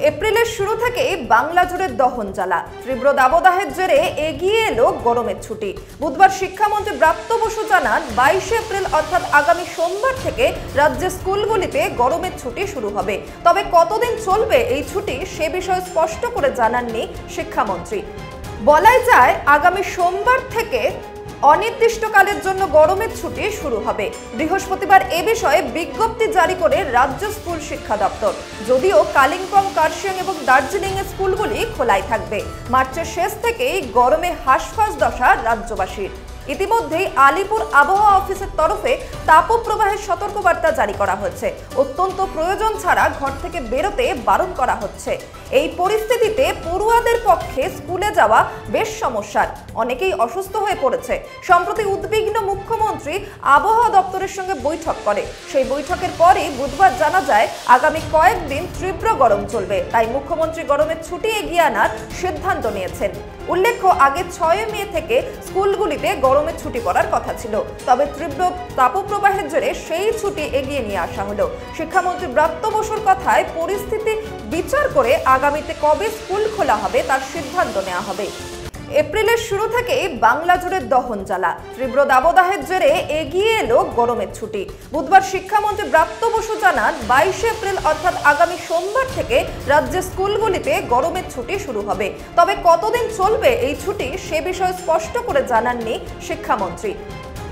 এপ্রিলের শুরু থেকেই বাংলা জুড়ে দহন জ্বালা। তীব্র দাবদাহের জেরে এগিয়ে এলো গরমের ছুটি। বুধবার শিক্ষামন্ত্রী ব্রাত্য বসু জানান 22 এপ্রিল অর্থাৎ আগামী সোমবার থেকে রাজ্যের স্কুলগুলিতে গরমের ছুটি শুরু হবে। তবে কতদিন চলবে এই ছুটি সে বিষয়ে স্পষ্ট করে জানাননি শিক্ষামন্ত্রী। বলাই যায় আগামী সোমবার থেকে অনির্দিষ্টকালের জন্য গরমের ছুটি শুরু হবে। বৃহস্পতিবার এ বিষয়ে বিজ্ঞপ্তি জারি করে রাজ্য স্কুল শিক্ষা দপ্তর। যদিও কালিম্পং, কার্শিয়াং এবং দার্জিলিং এর স্কুলগুলি খোলাই থাকবে। মার্চের শেষ থেকেই গরমে হাঁসফাঁস দশা রাজ্যবাসীর। ইতিমধ্যেই আলিপুর আবহাওয়া অফিসের তরফে তাপপ্রবাহের সতর্কবার্তা জারি করা হয়েছে। অত্যন্ত প্রয়োজন ছাড়া ঘর থেকে বেরোতে বারণ করা হচ্ছে। এই পরিস্থিতিতে পড়ুয়াদের পক্ষে স্কুলে যাওয়া বেশ সমস্যার। অনেকেই অসুস্থ হয়ে পড়েছে। সম্প্রতি উদ্বিগ্ন মুখ্যমন্ত্রী আবহাওয়া দপ্তরের সঙ্গে বৈঠক করে। সেই বৈঠকের পরই বুধবার জানা যায় আগামী কয়েকদিন তীব্র গরম চলবে। তাই মুখ্যমন্ত্রী গরমের ছুটি এগিয়ে আনার সিদ্ধান্ত নিয়েছেন। উল্লেখ্য, আগে 6 মে থেকে স্কুলগুলিতে গরমের ছুটি পড়ার কথা ছিল। তবে তীব্র তাপপ্রবাহের জেরে সেই ছুটি এগিয়ে নিয়ে আসা হলো। শিক্ষামন্ত্রী ব্রাত্য বসুর কথায় পরিস্থিতি বিচার করে আগামীতে কবে স্কুল খোলা হবে তার সিদ্ধান্ত নেওয়া হবে। এপ্রিলের শুরু থেকেই বাংলা জুড়ে দহন জ্বালা। তীব্র দাবদাহের জেরে এগিয়ে এলো গরমের ছুটি। বুধবার শিক্ষামন্ত্রী ব্রাত্য বসু জানান 22 এপ্রিল অর্থাৎ আগামী সোমবার থেকে রাজ্যের স্কুলগুলিতে গরমের ছুটি শুরু হবে। তবে কতদিন চলবে এই ছুটি সে বিষয়ে স্পষ্ট করে জানাননি শিক্ষামন্ত্রী।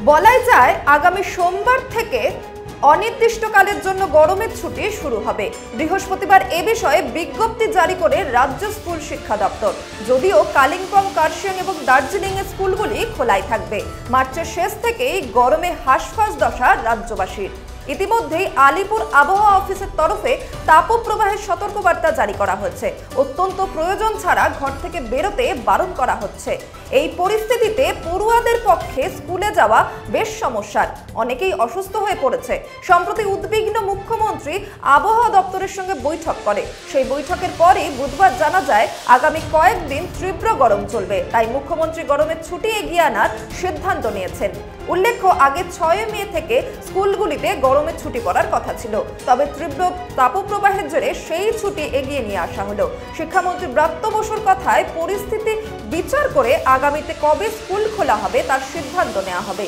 বলাই যায় আগামী সোমবার থেকে অনির্দিষ্টকালের জন্য গরমের ছুটি শুরু হবে। বৃহস্পতিবার এ বিষয়ে বিজ্ঞপ্তি জারি করে রাজ্য স্কুল শিক্ষা দপ্তর। যদিও কালিম্পং, কার্শিয়াং এবং দার্জিলিং এর স্কুলগুলি খোলাই থাকবে। মার্চের শেষ থেকেই গরমে হাঁসফাঁস দশা রাজ্যবাসীর। ইতিমধ্যেই আলিপুর আবহাওয়া অফিসের তরফে তাপপ্রবাহের সতর্কবার্তা জারি করা হয়েছে। অত্যন্ত প্রয়োজন ছাড়া ঘর থেকে বেরোতে বারণ করা হচ্ছে। এই পরিস্থিতিতে পড়ুয়াদের পক্ষে স্কুলে যাওয়া বেশ সমস্যার। অনেকেই অসুস্থ হয়ে পড়েছে। সম্প্রতি উদ্বিগ্ন মুখ্যমন্ত্রী আবহাওয়া দপ্তরের সঙ্গে বৈঠক করে। সেই বৈঠকের পরই বুধবার জানা যায় আগামী কয়েকদিন তীব্র গরম চলবে। তাই মুখ্যমন্ত্রী গরমের ছুটি এগিয়ে আনার সিদ্ধান্ত নিয়েছেন। উল্লেখ্য, আগে 6 মে থেকে স্কুলগুলিতে গরমের ছুটি পড়ার কথা ছিল। তবে তীব্র তাপপ্রবাহের জেরে সেই ছুটি এগিয়ে নিয়ে আসা হলো। শিক্ষামন্ত্রী ব্রাত্য বসুর কথায় পরিস্থিতি বিচার করে আগামীতে কবে স্কুল খোলা হবে তার সিদ্ধান্ত নেওয়া হবে।